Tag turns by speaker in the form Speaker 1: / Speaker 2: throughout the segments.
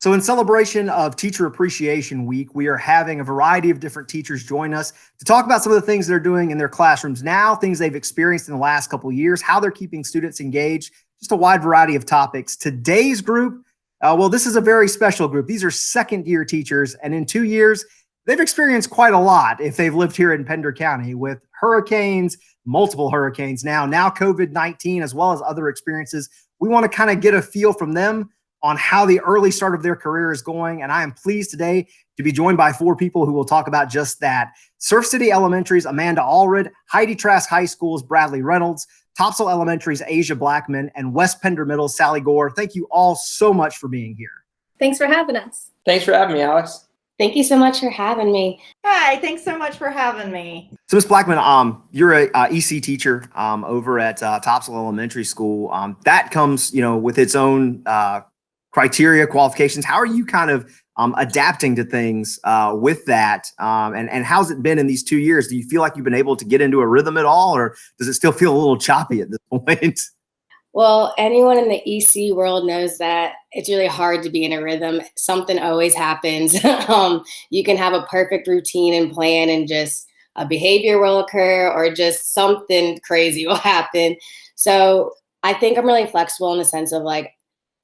Speaker 1: So in celebration of Teacher Appreciation Week, we are having a variety of different teachers join us to talk about some of the things they're doing in their classrooms now, things they've experienced in the last couple of years, how they're keeping students engaged, just a wide variety of topics. Today's group, well, this is a very special group. These are second-year teachers, and in 2 years, they've experienced quite a lot if they've lived here in Pender County with hurricanes, multiple hurricanes now COVID-19, as well as other experiences. We want to kind of get a feel from them on how the early start of their career is going. And I am pleased today to be joined by four people who will talk about just that. Surf City Elementary's Amanda Allred, Heidi Trask High School's Bradley Reynolds, Topsail Elementary's Asia Blackman, and West Pender Middle's Sally Gore. Thank you all so much for being here.
Speaker 2: Thanks for having us.
Speaker 3: Thanks for having me, Alex.
Speaker 4: Thank you so much for having me.
Speaker 5: Hi, thanks so much for having me.
Speaker 1: So Ms. Blackman, you're a EC teacher over at Topsail Elementary School. That comes, with its own criteria, qualifications. How are you kind of adapting to things with that? And how's it been in these 2 years? Do you feel like you've been able to get into a rhythm at all, or does it still feel a little choppy at this point?
Speaker 4: Well, anyone in the EC world knows that it's really hard to be in a rhythm. Something always happens. You can have a perfect routine and plan and just a behavior will occur or just something crazy will happen. So I think I'm really flexible in the sense of like,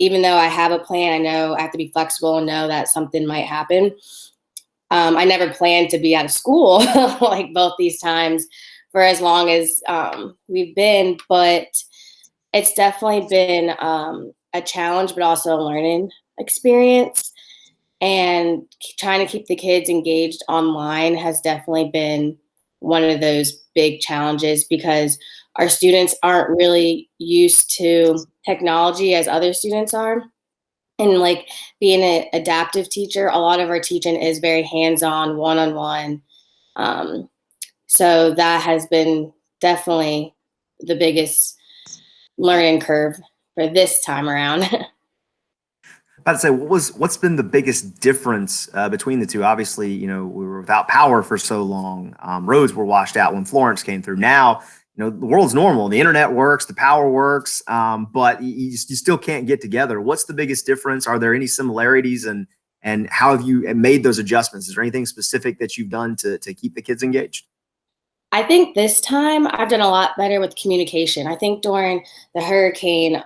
Speaker 4: even though I have a plan, I know I have to be flexible and know that something might happen. I never planned to be out of school like both these times for as long as we've been, but it's definitely been a challenge, but also a learning experience. And trying to keep the kids engaged online has definitely been one of those big challenges because our students aren't really used to technology as other students are. And like being an adaptive teacher, a lot of our teaching is very hands-on, one-on-one. So that has been definitely the biggest learning curve for this time around.
Speaker 1: About to say, what's been the biggest difference between the two? Obviously, we were without power for so long. Roads were washed out when Florence came through. Now, the world's normal. The internet works, the power works, but you still can't get together. What's the biggest difference? Are there any similarities, and how have you made those adjustments? Is there anything specific that you've done to keep the kids engaged?
Speaker 4: I think this time I've done a lot better with communication. I think during the hurricane,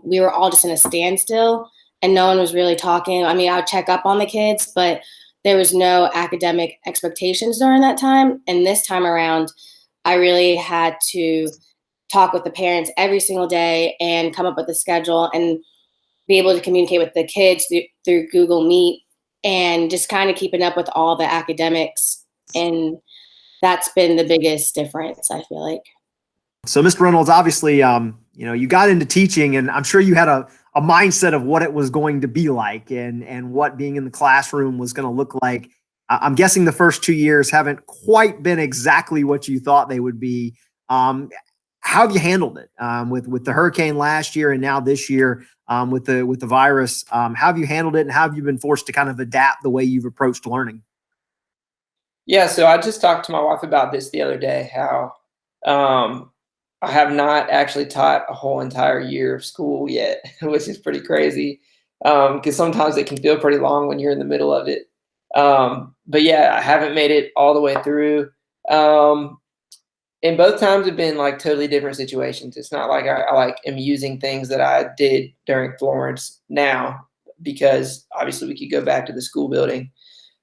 Speaker 4: we were all just in a standstill and no one was really talking. I mean, I would check up on the kids, but there was no academic expectations during that time. And this time around, I really had to talk with the parents every single day and come up with a schedule and be able to communicate with the kids through Google Meet and just kind of keeping up with all the academics. And that's been the biggest difference, I feel like.
Speaker 1: So, Mr. Reynolds, obviously, you got into teaching, and I'm sure you had a mindset of what it was going to be like and what being in the classroom was going to look like. I'm guessing the first 2 years haven't quite been exactly what you thought they would be. How have you handled it with the hurricane last year and now this year with the virus? How have you handled it, and how have you been forced to kind of adapt the way you've approached learning?
Speaker 3: Yeah, so I just talked to my wife about this the other day, how I have not actually taught a whole entire year of school yet, which is pretty crazy because sometimes it can feel pretty long when you're in the middle of it. But yeah, I haven't made it all the way through. And both times have been like totally different situations. It's not like I like am using things that I did during Florence now because obviously we could go back to the school building.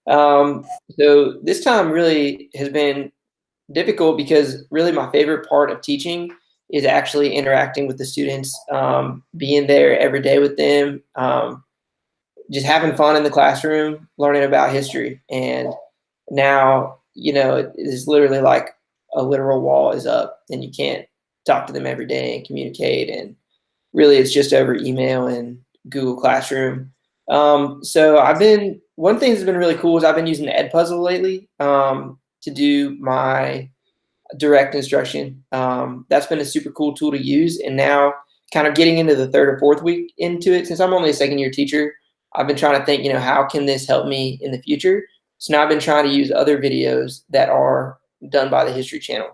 Speaker 3: So this time really has been difficult because really my favorite part of teaching is actually interacting with the students, being there every day with them, just having fun in the classroom, learning about history. And now, it is literally like a literal wall is up and you can't talk to them every day and communicate. And really it's just over email and Google Classroom. So one thing that's been really cool is I've been using the Edpuzzle lately to do my direct instruction. That's been a super cool tool to use. And now kind of getting into the third or fourth week into it, since I'm only a second-year teacher, I've been trying to think, how can this help me in the future? So now I've been trying to use other videos that are done by the History Channel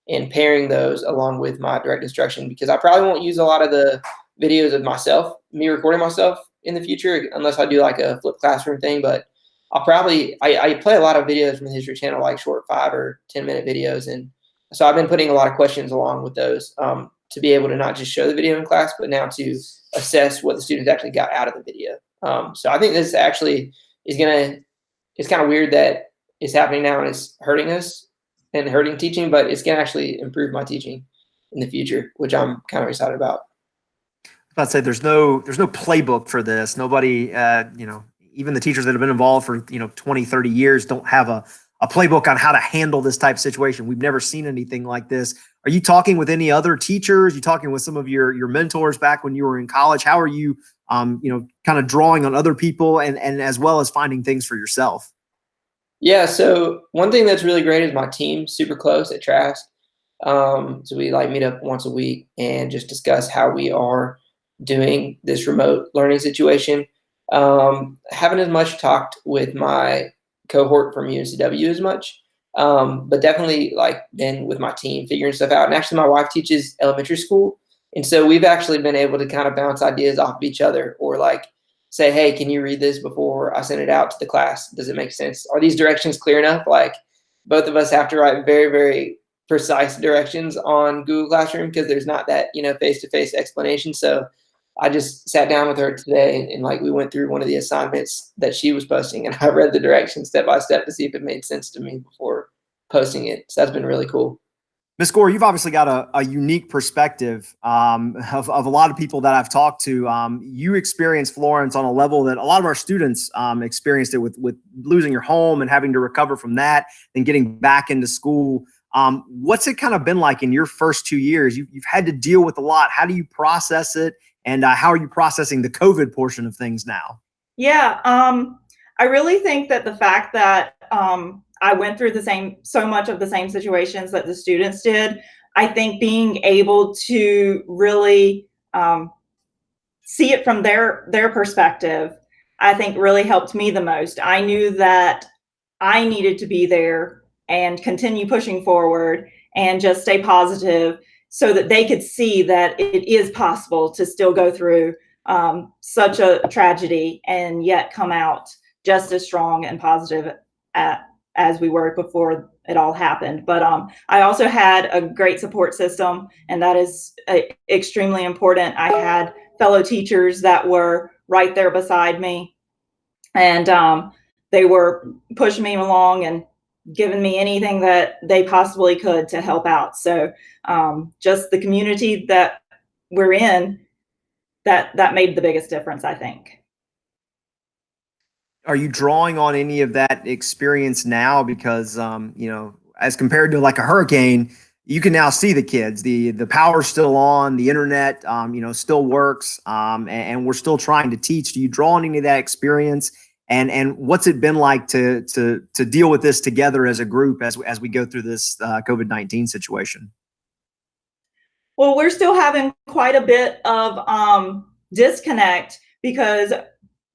Speaker 3: and pairing those along with my direct instruction, because I probably won't use a lot of the videos of me recording myself in the future, unless I do like a flipped classroom thing. But I'll probably I play a lot of videos from the History Channel, like short 5 or 10-minute videos, and so I've been putting a lot of questions along with those to be able to not just show the video in class, but now to assess what the students actually got out of the video. So I think this actually is gonna. It's kind of weird that it's happening now and it's hurting us and hurting teaching, but it's gonna actually improve my teaching in the future, which I'm kind of excited about.
Speaker 1: I'd say there's no playbook for this. Nobody, even the teachers that have been involved for 20, 30 years don't have a playbook on how to handle this type of situation. We've never seen anything like this. Are you talking with any other teachers? You talking with some of your mentors back when you were in college? How are you, kind of drawing on other people and as well as finding things for yourself?
Speaker 3: Yeah. So one thing that's really great is my team's super close at Trask. So we like meet up once a week and just discuss how we are doing this remote learning situation. Haven't as much talked with my cohort from UNCW as much, but definitely like been with my team figuring stuff out. And actually my wife teaches elementary school. And so we've actually been able to kind of bounce ideas off of each other, or like say, hey, can you read this before I send it out to the class? Does it make sense? Are these directions clear enough? Like both of us have to write very, very precise directions on Google Classroom because there's not that, face-to-face explanation. So I just sat down with her today and like we went through one of the assignments that she was posting, and I read the directions step by step to see if it made sense to me before posting it. So that's been really cool.
Speaker 1: Ms. Gore, you've obviously got a unique perspective of a lot of people that I've talked to. You experienced Florence on a level that a lot of our students experienced it with losing your home and having to recover from that and getting back into school. What's it kind of been like in your first 2 years? You've had to deal with a lot. How do you process it? And how are you processing the COVID portion of things now?
Speaker 5: Yeah, I really think that the fact that I went through so much of the same situations that the students did, I think being able to really see it from their perspective, I think really helped me the most. I knew that I needed to be there and continue pushing forward and just stay positive so that they could see that it is possible to still go through such a tragedy and yet come out just as strong and positive as we were before it all happened. But I also had a great support system, and that is extremely important. I had fellow teachers that were right there beside me, and they were pushing me along and giving me anything that they possibly could to help out. So just the community that we're in, that made the biggest difference, I think.
Speaker 1: Are you drawing on any of that experience now? Because, as compared to like a hurricane, you can now see the kids, the power's still on, the internet, still works, and we're still trying to teach. Do you draw on any of that experience? And what's it been like to deal with this together as a group as we go through this COVID-19 situation?
Speaker 5: Well, we're still having quite a bit of disconnect because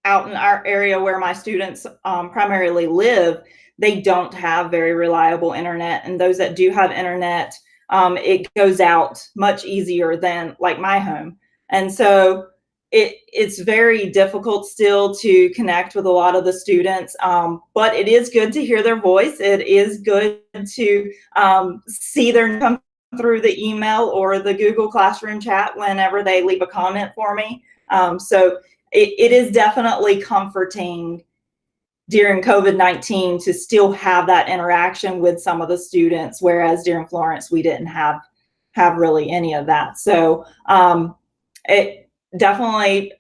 Speaker 5: out in our area where my students primarily live, they don't have very reliable internet. And those that do have internet, it goes out much easier than like my home. And so it's very difficult still to connect with a lot of the students, but it is good to hear their voice. It is good to see their come through the email or the Google Classroom chat whenever they leave a comment for me. So it is definitely comforting during COVID-19 to still have that interaction with some of the students, whereas during Florence, we didn't have really any of that. So it definitely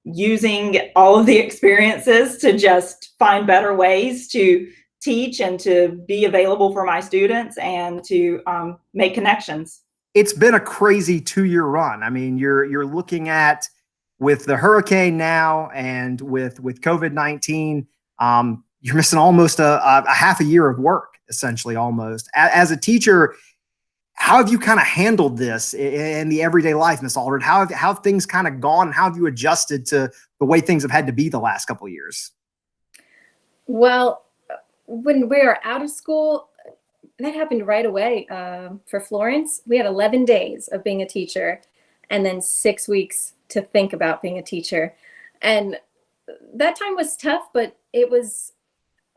Speaker 5: using all of the experiences to just find better ways to teach and to be available for my students and to make connections.
Speaker 1: It's been a crazy 2-year run. I mean, you're looking at, with the hurricane now and with COVID-19, you're missing almost a half a year of work, essentially, almost. As a teacher, how have you kind of handled this in the everyday life, Ms. Aldred? How have things kind of gone? How have you adjusted to the way things have had to be the last couple of years?
Speaker 2: Well, when we were out of school, that happened right away. For Florence, we had 11 days of being a teacher and then 6 weeks to think about being a teacher. And that time was tough, but it was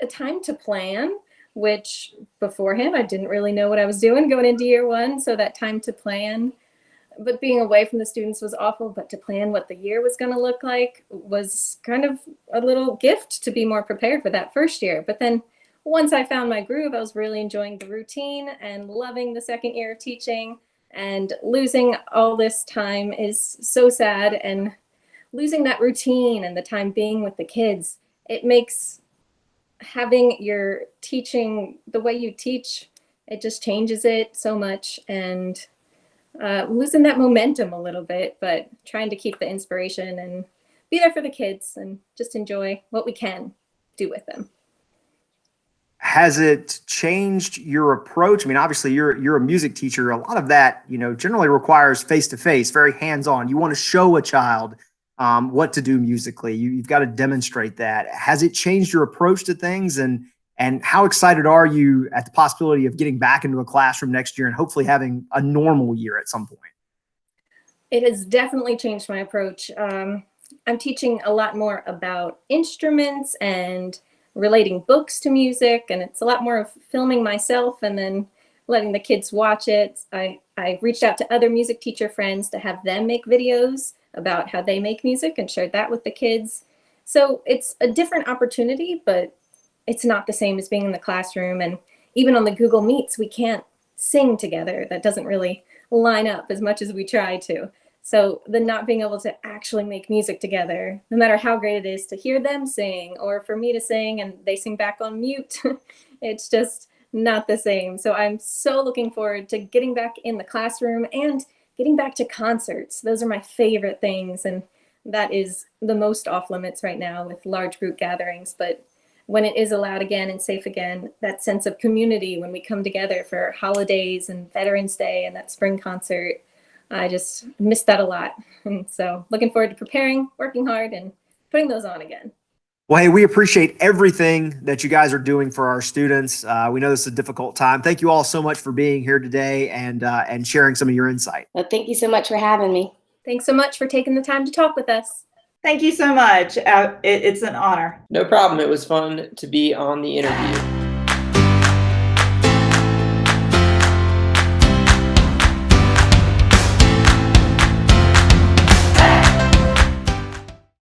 Speaker 2: a time to plan, which beforehand I didn't really know what I was doing going into year one. So that time to plan, but being away from the students was awful. But to plan what the year was going to look like was kind of a little gift to be more prepared for that first year. But then once I found my groove, I was really enjoying the routine and loving the second year of teaching. And losing all this time is so sad. And losing that routine and the time being with the kids, it makes having your teaching the way you teach, it just changes it so much. And losing that momentum a little bit, but trying to keep the inspiration and be there for the kids and just enjoy what we can do with them.
Speaker 1: Has it changed your approach? I mean, obviously you're a music teacher. A lot of that, generally requires face-to-face, very hands-on. You want to show a child what to do musically. You've got to demonstrate that. Has it changed your approach to things? And how excited are you at the possibility of getting back into a classroom next year and hopefully having a normal year at some point?
Speaker 2: It has definitely changed my approach. I'm teaching a lot more about instruments and relating books to music, and it's a lot more of filming myself and then letting the kids watch it. I reached out to other music teacher friends to have them make videos about how they make music and shared that with the kids. So it's a different opportunity, but it's not the same as being in the classroom. And even on the Google Meets, we can't sing together. That doesn't really line up as much as we try to. So the not being able to actually make music together, no matter how great it is to hear them sing or for me to sing and they sing back on mute, it's just not the same. So I'm so looking forward to getting back in the classroom and getting back to concerts. Those are my favorite things. And that is the most off limits right now with large group gatherings. But when it is allowed again and safe again, that sense of community when we come together for holidays and Veterans Day and that spring concert, I just miss that a lot. And so looking forward to preparing, working hard, and putting those on again.
Speaker 1: Well, hey, we appreciate everything that you guys are doing for our students. We know this is a difficult time. Thank you all so much for being here today and sharing some of your insight.
Speaker 4: Well, thank you so much for having me.
Speaker 2: Thanks so much for taking the time to talk with us.
Speaker 5: Thank you so much. It's an honor.
Speaker 3: No problem. It was fun to be on the interview.